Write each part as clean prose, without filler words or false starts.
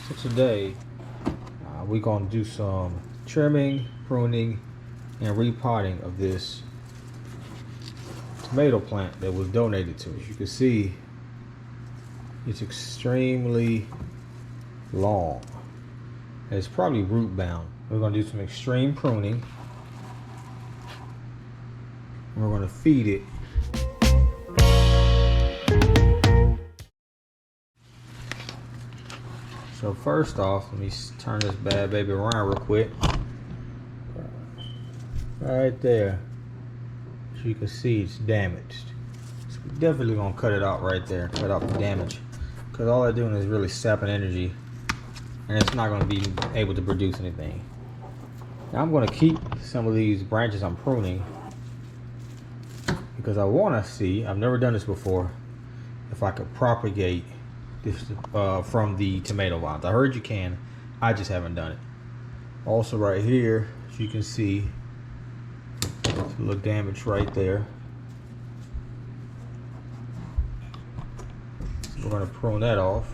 So today we're going to do some trimming, pruning, and repotting of this tomato plant that was donated to us. You can see it's extremely long. It's probably root bound. We're going to do some extreme pruning. And we're going to feed it. So first off, let me turn this bad baby around real quick. Right there. As you can see, it's damaged. So we're definitely gonna cut it out right there. Cut out the damage. Because all they're doing is really sapping energy. And it's not gonna be able to produce anything. Now I'm gonna keep some of these branches I'm pruning. Because I wanna see, I've never done this before, if I could propagate this from the tomato vines. I heard you can, I just haven't done it. Also right here, as you can see, it's a little damage right there. So we're going to prune that off.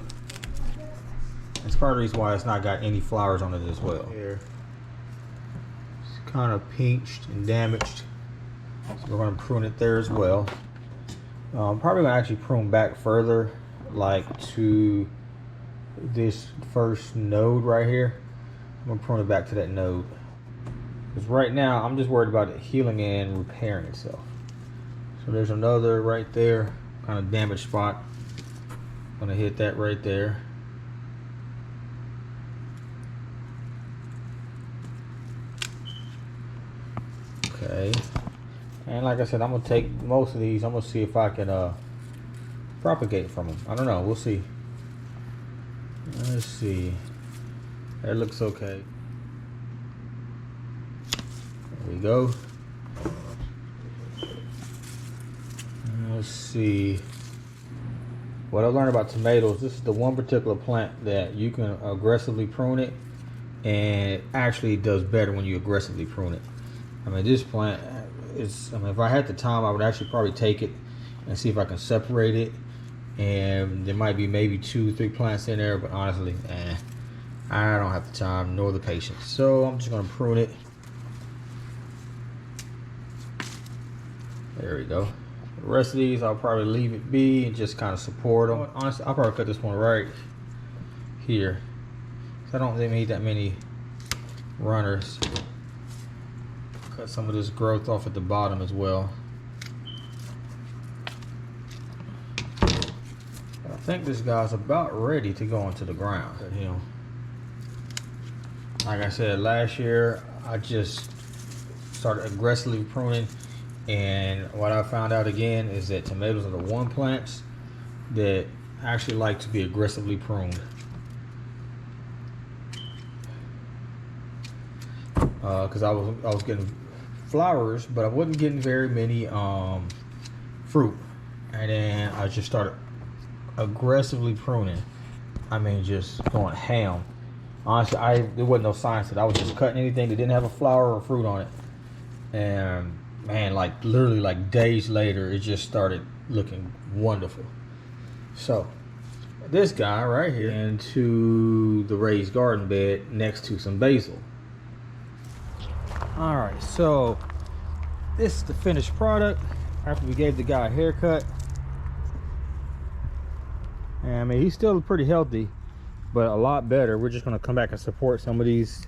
That's part of the reason why it's not got any flowers on it as well. Here, it's kind of pinched and damaged. So we're going to prune it there as well. I'm probably going to actually prune back further, like to this first node right here. I'm going to prune it back to that node. Because right now, I'm just worried about it healing and repairing itself. So there's another right there, kind of damaged spot. I'm going to hit that right there. Okay. And like I said, I'm going to take most of these. I'm going to see if I can propagate from them. I don't know. We'll see. Let's see. That looks okay. There we go. Let's see. What I learned about tomatoes, this is the one particular plant that you can aggressively prune it, and it actually does better when you aggressively prune it. I mean, this plant is, I mean, if I had the time, I would actually probably take it and see if I can separate it. And there might be maybe 2-3 plants in there, but honestly, I don't have the time nor the patience. So I'm just gonna prune it. There we go. The rest of these, I'll probably leave it be and just kind of support them. Honestly, I'll probably cut this one right here. So I don't really need that many runners. Cut some of this growth off at the bottom as well. I think this guy's about ready to go into the ground. You know, like I said, last year I just started aggressively pruning, and what I found out again is that tomatoes are the one plants that actually like to be aggressively pruned. Because I was getting flowers, but I wasn't getting very many fruit, and then I just started aggressively pruning. I mean, just going ham. Honestly, there wasn't no science to it. I was just cutting anything that didn't have a flower or fruit on it, and man, like literally like days later, it just started looking wonderful. So this guy right here into the raised garden bed next to some basil. All right, so this is the finished product after we gave the guy a haircut. And I mean, he's still pretty healthy, but a lot better. We're just gonna come back and support some of these,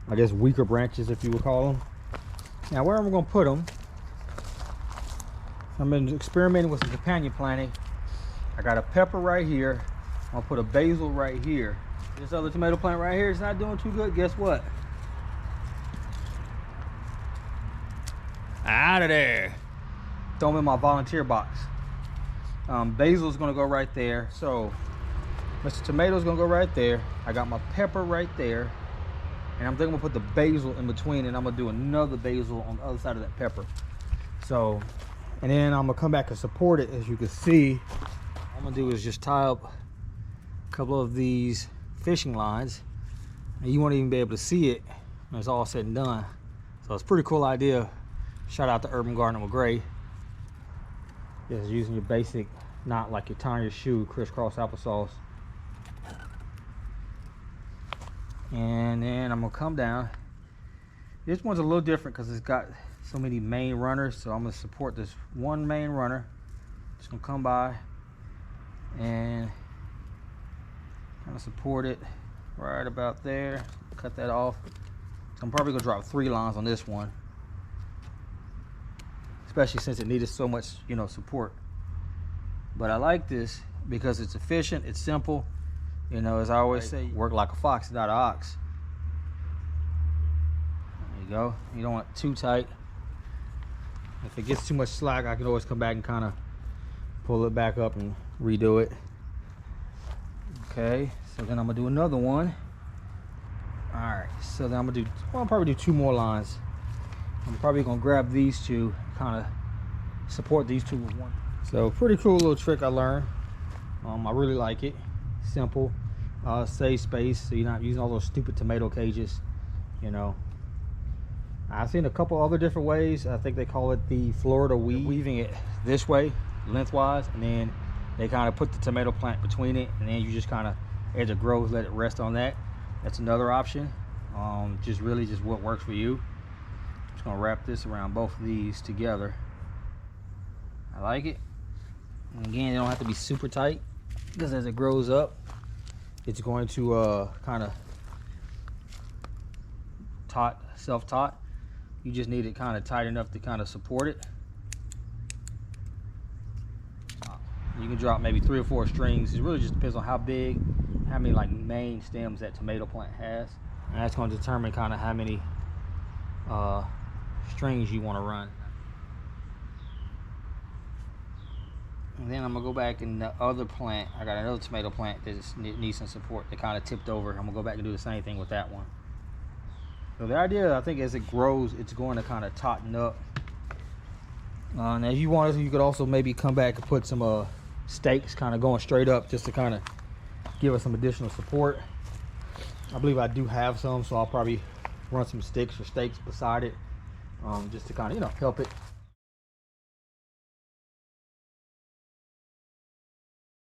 I guess, weaker branches, if you would call them. Now, where am I gonna put them? I've been experimenting with some companion planting. I got a pepper right here. I'll put a basil right here. This other tomato plant right here is not doing too good. Guess what? Out of there. Throw them in my volunteer box. Basil's gonna go right there. So Mr. Tomato's gonna go right there. I got my pepper right there, and I'm thinking I'm gonna put the basil in between, and I'm gonna do another basil on the other side of that pepper. So, and then I'm gonna come back and support it. As you can see, all I'm gonna do is just tie up a couple of these fishing lines, and you won't even be able to see it when it's all said and done. So it's a pretty cool idea. Shout out to Urban Gardener with Gray. Just using your basic knot like you're tying your shoe, crisscross applesauce. And then I'm gonna come down. This one's a little different because it's got so many main runners, so I'm gonna support this one main runner. Just gonna come by and kind of support it right about there. Cut that off. So I'm probably gonna drop 3 lines on this one, especially since it needed so much, you know, support. But I like this because it's efficient, it's simple. You know, as I always say, work like a fox, not an ox. There you go. You don't want it too tight. If it gets too much slack, I can always come back and kind of pull it back up and redo it. Okay, so then I'm gonna do another one. All right, so then I'm gonna do, well, I'll probably do 2 more lines. I'm probably gonna grab these 2, kind of support these 2 with one. So pretty cool little trick I learned. I really like it. Simple, save space, so you're not using all those stupid tomato cages. You know, I've seen a couple other different ways. I think they call it the Florida weave, weaving it this way lengthwise, and then they kind of put the tomato plant between it, and then you just kind of, as it grows, let it rest on that. That's another option. Just really just what works for you. I'm just gonna wrap this around both of these together. I like it. And again, it don't have to be super tight, because as it grows up, it's going to kind of self-taut. You just need it kind of tight enough to kind of support it. You can drop maybe 3 or 4 strings. It really just depends on how big, how many like main stems that tomato plant has, and that's going to determine kind of how many strings you want to run. And then I'm gonna go back in the other plant. I got another tomato plant that needs some support. They kind of tipped over. I'm gonna go back and do the same thing with that one. So the idea, I think, as it grows, it's going to kind of tauten up. And if you wanted to, you could also maybe come back and put some stakes kind of going straight up, just to kind of give us some additional support. I believe I do have some, so I'll probably run some sticks or stakes beside it, just to kind of, you know, help it